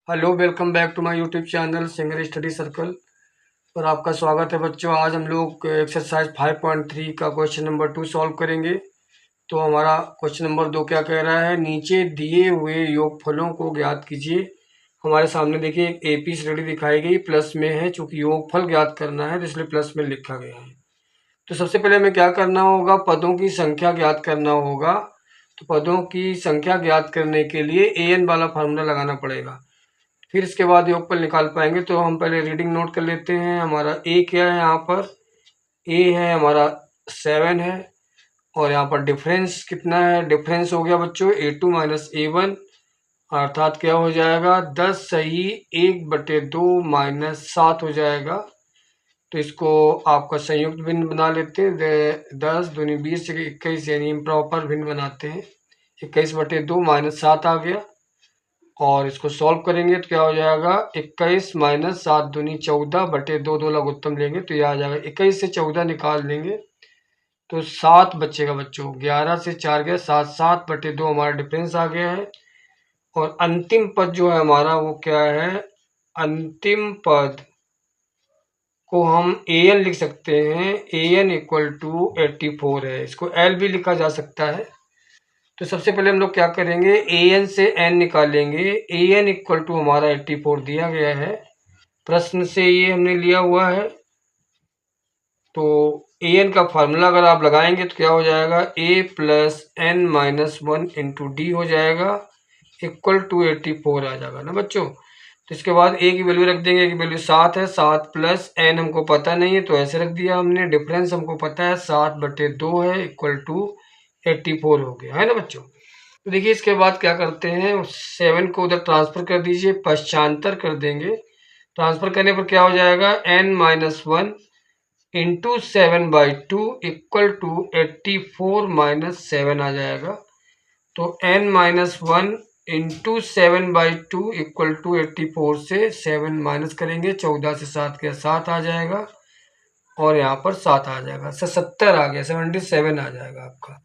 Hello, welcome back to my YouTube channel singer study circle पर आपका स्वागत है बच्चों। आज हम लोग एक्सरसाइज 5.3 का क्वेश्चन नंबर 2 सॉल्व करेंगे। तो हमारा क्वेश्चन नंबर 2 क्या कह रहा है, नीचे दिए हुए योगफलों को ज्ञात कीजिए। हमारे सामने देखिए एक एपी श्रेणी दिखाई गई, प्लस में है, चूंकि योगफल ज्ञात करना है तो इसलिए प्लस में लिखा गया है। तो सबसे पहले हमें क्या करना होगा, पदों की संख्या ज्ञात करना होगा। तो पदों की संख्या ज्ञात करने के लिए an वाला फार्मूला लगाना पड़ेगा, फिर इसके बाद योगफल निकाल पाएंगे। तो हम पहले रीडिंग नोट कर लेते हैं। हमारा ए क्या है, यहाँ पर ए है हमारा 7 है, और यहाँ पर डिफरेंस कितना है, डिफरेंस हो गया बच्चों A2 माइनस A1, अर्थात क्या हो जाएगा 10 सही 1/2 माइनस 7 हो जाएगा। तो इसको आपका संयुक्त भिन्न बना लेते हैं। 10 दूनी 20 से 21 यानी इम्प्रॉपर भिन्न बनाते हैं। 21/2 माइनस 7 आ गया, और इसको सॉल्व करेंगे तो क्या हो जाएगा 21 माइनस 7 दूनी 14/2, 2 लघुत्तम उत्तम लेंगे तो यह आ जाएगा 21 से 14 निकाल लेंगे तो 7 बचेगा बच्चों। 11 से 4 गया 7, 7/2 हमारा डिफरेंस आ गया है। और अंतिम पद जो है हमारा वो क्या है, अंतिम पद को हम an लिख सकते हैं। an इक्वल टू 84 है, इसको l भी लिखा जा सकता है। तो सबसे पहले हम लोग क्या करेंगे, an से n निकालेंगे। an इक्वल टू हमारा 84 दिया गया है, प्रश्न से ये हमने लिया हुआ है। तो an का फार्मूला अगर आप लगाएंगे तो क्या हो जाएगा, a plus n minus 1 into D हो जाएगा, इक्वल टू 84 आ जाएगा ना बच्चों। तो इसके बाद a की वैल्यू रख देंगे, a की वैल्यू 7 है, 7 प्लस n हमको पता नहीं है तो ऐसे रख दिया हमने। डिफरेंस हमको पता है 7/2 है, इक्वल टू 84 हो गया है ना बच्चों। तो देखिए इसके बाद क्या करते हैं, 7 को उधर ट्रांसफर कर दीजिए, पश्चांतर कर देंगे। ट्रांसफर करने पर क्या हो जाएगा, n minus 1 into 7/2 equal to 84 minus 7 आ जाएगा। तो n minus 1 into 7/2 equal to 84 से 7 माइनस करेंगे, 14 से 7 के 7 आ जाएगा, और यहाँ पर 7 आ जाएगा, 70 आ गया, 77 आ जाएगा आपका।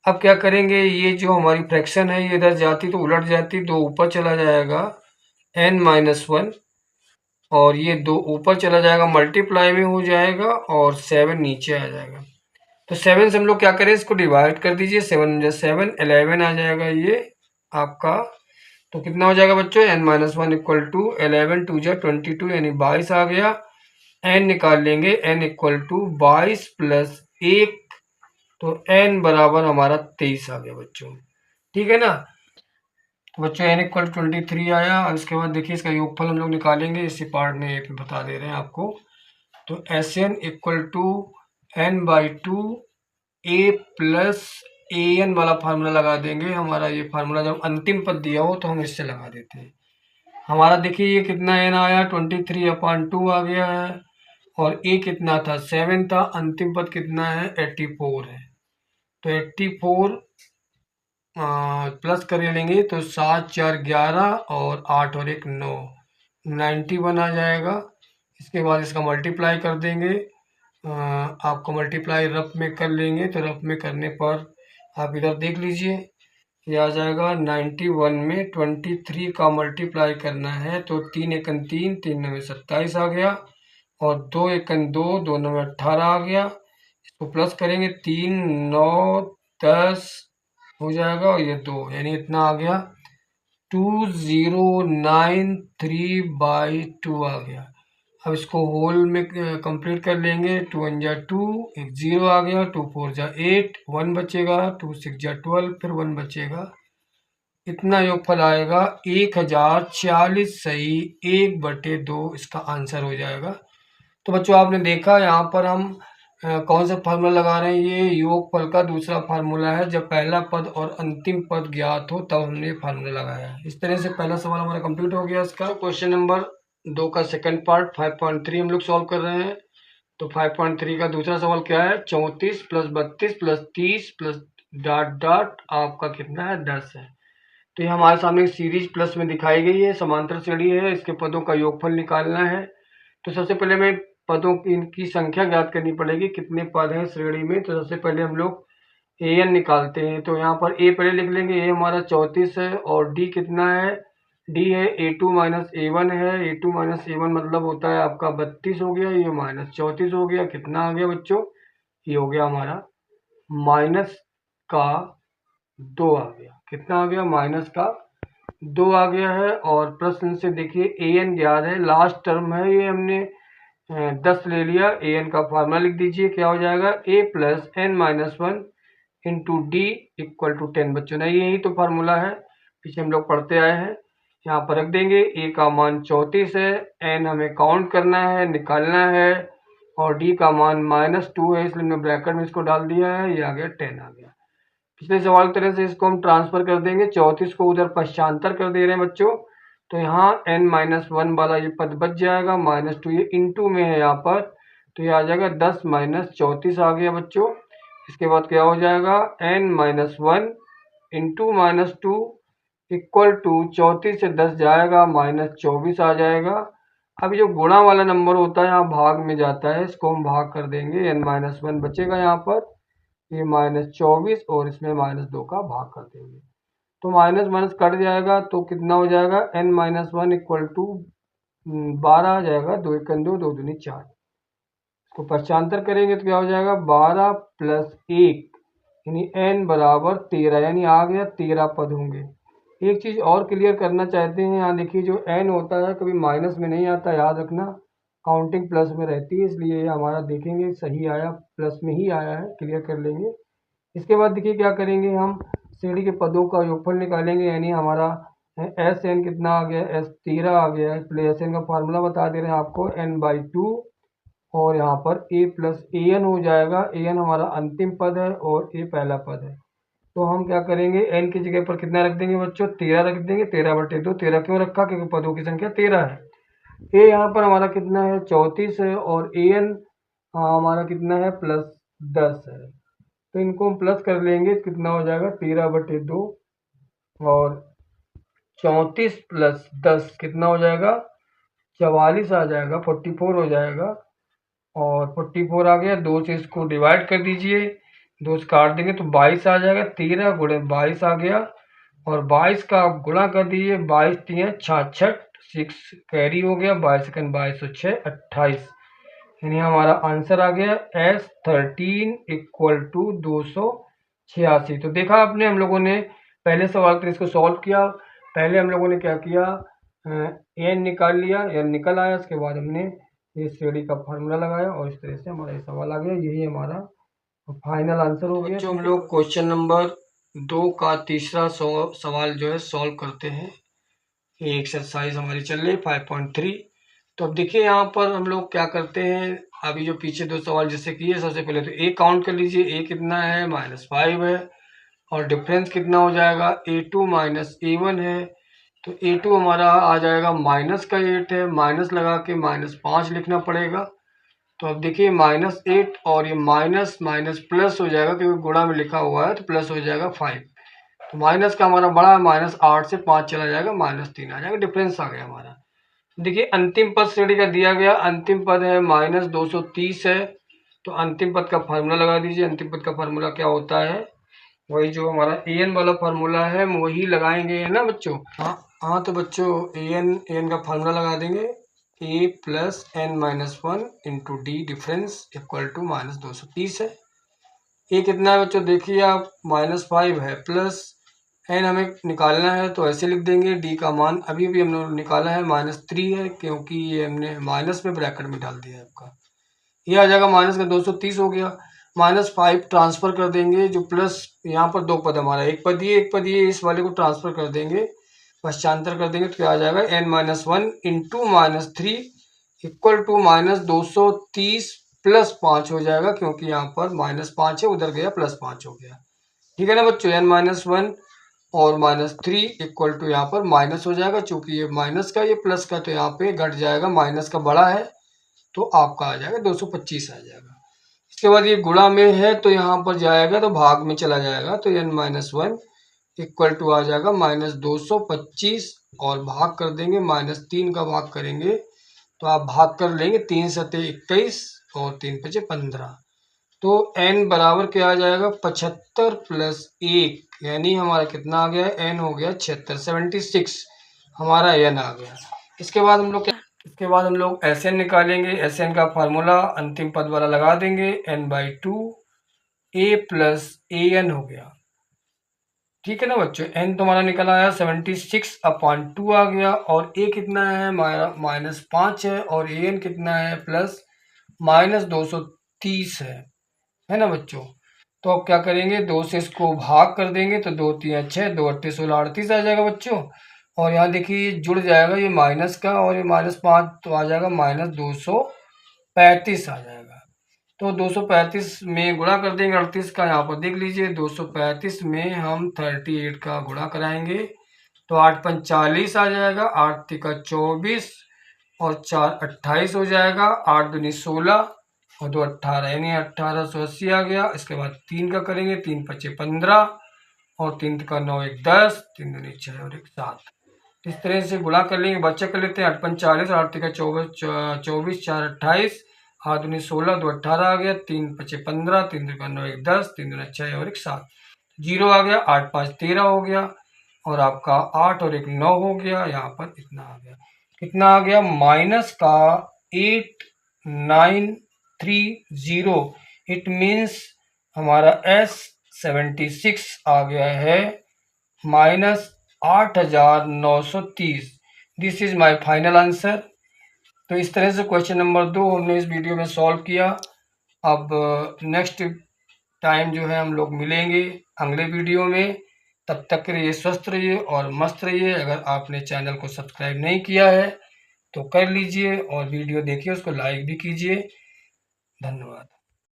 अब क्या करेंगे, ये जो हमारी फ्रैक्शन है ये इधर जाती तो उलट जाती, 2 ऊपर चला जाएगा n माइनस 1, और ये 2 ऊपर चला जाएगा मल्टीप्लाई में हो जाएगा, और 7 नीचे आ जाएगा। तो 7 से हम लोग क्या करें, इसको डिवाइड कर दीजिए, 7 11 आ जाएगा ये आपका। तो कितना हो जाएगा बच्चों, n माइनस 1 इक्वल टू 11 2 22 यानी 22 आ गया। n निकाल लेंगे, n इक्वल टू 22 प्लस 1, तो n बराबर हमारा 23 आ गया बच्चों, ठीक है ना। तो बच्चों n इक्वल 23 आया। अब इसके बाद देखिए इसका योगफल हम लोग निकालेंगे, इसी पार्ट में एक बता दे रहे हैं आपको। तो Sn equal to n/2 a plus an वाला फार्मूला लगा देंगे। हमारा ये फार्मूला जब अंतिम पद दिया हो तो हम इससे लगा देते हैं। हमारा देखिए ये कितना n आया, 23/2 आ गया है, और a कितना था 7 था, अंतिम पद कितना है 84 है। तो 84 प्लस कर लेंगे तो 7 4 11, और 8 और 1 9, 91 आ जाएगा। इसके बाद इसका मल्टीप्लाई कर देंगे। आपको मल्टीप्लाई रफ में कर लेंगे, तो रफ में करने पर आप इधर देख लीजिए, ये आ जाएगा 91 में 23 का मल्टीप्लाई करना है तो 3 एकन 3, 3 9 27 आ गया, और 2 एकन 2, 2 9 18 आ गया। इसको प्लस करेंगे 3 9 10 हो जाएगा, और ये 2 यानी इतना आ गया 2093/2 आ गया। अब इसको होल में कंप्लीट कर लेंगे, 2 1 जा 2, एक 0 आ गया, 2 4 जा 8, 1 बचेगा, 2 6 जा 12, फिर 1 बचेगा। इतना योगफल आएगा 1040 सही 1/2 इसका आंसर हो जाएगा। तो बच्चों आपने देखा यहाँ पर हम कौन सा फार्मूला लगा रहे हैं, ये योगफल का दूसरा फार्मूला है। जब पहला पद और अंतिम पद ज्ञात हो तब हमने फार्मूला लगाया है। इस तरह से पहला सवाल हमारा कंप्लीट हो गया। इसका क्वेश्चन नंबर 2 का सेकंड पार्ट 5.3 हम लोग सॉल्व कर रहे हैं। तो 5.3 का दूसरा सवाल क्या है, 34 plus 32 plus 30 plus dot dot आपका कितना है 10 है। तो ये हमारे सामने सीरीज प्लस में दिखाई गई है, समांतर श्रेणी है, इसके पदों का योगफल निकालना है। तो सबसे पहले हमें पदों की इनकी संख्या ज्ञात करनी पड़ेगी, कितने पद हैं श्रेणी में। तो सबसे पहले हम लोग an निकालते हैं। तो यहाँ पर a पहले लिख लेंगे, a हमारा 34 है, और d कितना है डी है A2 माइनस A1 है, A2 माइनस A1 मतलब होता है आपका 32 हो गया, ये माइनस 34 हो गया, कितना आ गया बच्चों, ये हो गया हमारा माइनस का 2 आ गया, कितना आ गया, माइनस का 2 आ गया है। और प्रश्न से देखिए an ज्ञात है, लास्ट टर्म है ये, हमने 10 ले लिया, an का फार्मूला लिख दीजिए, क्या हो जाएगा a plus n minus one into d equal to 10। बच्चों ने यही तो फार्मूला है, पीछे हम लोग पढ़ते आए हैं। यहाँ पर रख देंगे, a का मान 34 है, n हमें काउंट करना है, निकालना है, और d का मान -2 है, इसलिए हमने ब्रैकेट में इसको डाल दिया है, ये आ गया 10 आ गया। पिछले सवाल की तरह से इसको हम ट्रांसफर कर देंगे, 34 को उधर पश्चांतर कर दे रहे हैं बच्चों, तो यहाँ n-1 वाला ये पद बच जाएगा, -2 ये इंटू में है यहाँ पर, तो ये आ जाएगा 10 माइनस 34 आ गया बच्चों। इसके बाद क्या हो जाएगा, n-1 इंटू -2 इक्वल टू 34 से 10 जाएगा, -24 आ जाएगा। अब जो गुणा वाला नंबर होता है यहाँ भाग में जाता है, इसको हम भाग कर देंगे, n-1 बचेगा यहाँ पर, ये -24 और इसमें -2 का भाग कर देंगे, तो माइनस माइनस कट जाएगा, तो कितना हो जाएगा, n-1 इक्वल टू 12 आ जाएगा, 2 1 2 2 दूनी 4। इसको पश्चांतर करेंगे तो क्या हो जाएगा, 12 प्लस 1 यानी n बराबर 13, यानी आ गया 13 पद होंगे। एक चीज़ और क्लियर करना चाहते हैं, यहाँ देखिए जो n होता है कभी माइनस में नहीं आता, याद रखना, काउंटिंग प्लस में रहती है, इसलिए हमारा देखेंगे सही आया, प्लस में ही आया है, क्लियर कर लेंगे। इसके बाद देखिए क्या करेंगे, हम श्रेणी के पदों का योगफल निकालेंगे, यानी हमारा एस एन कितना आ गया, एस 13 आ गया है, इसलिए एस एन का फार्मूला बता दे रहे हैं आपको, n/2 और यहाँ पर a प्लस ए एन हो जाएगा, ए एन हमारा अंतिम पद है और a पहला पद है। तो हम क्या करेंगे, n की जगह पर कितना रख देंगे बच्चों, 13 रख देंगे, 13/2, 13 क्यों रखा, क्योंकि पदों की संख्या 13 है। a यहाँ पर हमारा कितना है, 34 है, और ए एन हमारा कितना है, +10 है, तो इनको हम प्लस कर लेंगे, कितना हो जाएगा, 13/2 और 34 प्लस 10 कितना हो जाएगा, 44 आ जाएगा, 44 हो जाएगा, और 44 आ गया, 2 से इसको डिवाइड कर दीजिए, 2 से काट देंगे तो 22 आ जाएगा, 13 गुणे 22 आ गया, और 22 का आप गुणा कर दीजिए, 22 3 66, 6 कैरी हो गया, 22 22 और 6 28, यानी हमारा आंसर आ गया S13 इक्वल टू 286। तो देखा आपने, हम लोगों ने पहले सवाल पर इसको सॉल्व किया, पहले हम लोगों ने क्या किया, एन निकाल लिया, एन निकल आया, उसके बाद हमने ये श्रेणी का फार्मूला लगाया, और इस तरह से हमारा ये सवाल आ गया, यही हमारा फाइनल आंसर हो गया। हम लोग क्वेश्चन नंबर 2 का तीसरा सवाल जो है सॉल्व करते हैं, ये एक्सरसाइज हमारी चल रही है 5.3। तो अब देखिए यहाँ पर हम लोग क्या करते हैं, अभी जो पीछे 2 सवाल जैसे किए, सबसे पहले तो a काउंट कर लीजिए, a कितना है, -5 है, और डिफरेंस कितना हो जाएगा, A2 माइनस A1 है, तो A2 हमारा आ जाएगा -8 है, माइनस लगा के -5 लिखना पड़ेगा। तो अब देखिए -8 और ये माइनस माइनस प्लस हो जाएगा, क्योंकि गुणा में लिखा हुआ है, तो प्लस हो जाएगा 5, तो माइनस का हमारा बड़ा है, -8 से 5 चला जाएगा, -3 आ जाएगा, डिफरेंस आ गया हमारा। देखिए अंतिम पद श्रेणी का दिया गया, अंतिम पद है -230 है, तो अंतिम पद का फार्मूला लगा दीजिए। अंतिम पद का फार्मूला क्या होता है, वही जो हमारा an वाला फार्मूला है हम वही लगाएंगे, है ना बच्चों। हाँ तो बच्चों an का फार्मूला लगा देंगे, a plus n-1 into d difference equal to -230 है। a कितना है बच्चों, देखिए आप, -5 है, प्लस n हमें निकालना है, तो ऐसे लिख देंगे, d का मान अभी भी हमने निकाला है, -3 है, क्योंकि ये हमने माइनस में ब्रैकेट में डाल दिया है आपका, ये आ जाएगा माइनस का 230 हो गया, -5 ट्रांसफर कर देंगे, जो प्लस यहाँ पर 2 पद हमारा, एक पद ये इस वाले को ट्रांसफर कर देंगे, पश्चांतर कर देंगे, तो क्या आ जाएगा, n-1 into -3 equal to -230 plus 5 हो जाएगा, क्योंकि यहाँ पर -5 है, उधर गया +5 हो गया, ठीक है ना बच्चों। n-1 और -3 इक्वल टू यहाँ पर माइनस हो जाएगा, चूंकि ये माइनस का ये प्लस का, तो यहाँ पे घट जाएगा, माइनस का बड़ा है, तो आपका आ जाएगा 225 आ जाएगा। इसके बाद ये गुणा में है, तो यहाँ पर जाएगा तो भाग में चला जाएगा, तो n-1 इक्वल टू आ जाएगा -225, और भाग कर देंगे, -3 का भाग करेंगे, तो आप भाग कर लेंगे, 3 सते 21 और 3 पचे 15, तो n बराबर क्या आ जाएगा, 75 प्लस 1, यानी हमारा कितना आ गया, n हो गया 76, 76 हमारा एन आ गया। इसके बाद हम लोग एस एन निकालेंगे। एस एन का फार्मूला अंतिम पद वाला लगा देंगे, n/2 a plus A N हो गया। ठीक है ना बच्चों, एन तुम्हारा निकल आया 76/2 आ गया, और ए कितना है हमारा -5 है, और ए एन कितना है प्लस -230 है ना बच्चों। तो अब क्या करेंगे, 2 से इसको भाग कर देंगे तो 2 3 6, 2 8 16 38 आ जाएगा बच्चों। और यहाँ देखिए जुड़ जाएगा ये माइनस का, और ये -5 तो आ जाएगा -235 आ जाएगा। तो 235 में गुणा कर देंगे 38 का, यहाँ पर देख लीजिए 235 में हम 38 का गुणा कराएंगे तो 8 5 40 आ जाएगा, 8 तिका 24 और 4 28 हो जाएगा, 8 दूनी 16 और 2 18, यानी 1880 आ गया। इसके बाद 3 का करेंगे, 3 5 15 और 3 का 9 1 10, 3 दूनी 6 और 1 7। इस तरह से गुणा कर लेंगे, बच्चे कर लेते हैं 8 5 40, 8 तिका 24, 4 28, 8 दूनी 16, 2 18 आ गया, 3 5 15, 3 का 9 1 10, 3 दूनी 6 और 1 7, 0 आ गया, 8 5 13 हो गया, और आपका 8 और 1 9 हो गया। यहाँ पर इतना आ गया, कितना आ गया माइनस का 8930। इट मीन्स हमारा S76 आ गया है -8930। This is my final answer. तो इस तरह से क्वेश्चन नंबर 2 हमने इस वीडियो में सॉल्व किया। अब नेक्स्ट टाइम जो है हम लोग मिलेंगे अगले वीडियो में। तब तक के लिए स्वस्थ रहिए और मस्त रहिए। अगर आपने चैनल को सब्सक्राइब नहीं किया है तो कर लीजिए, और वीडियो देखिए, उसको लाइक भी कीजिए। धन्यवाद।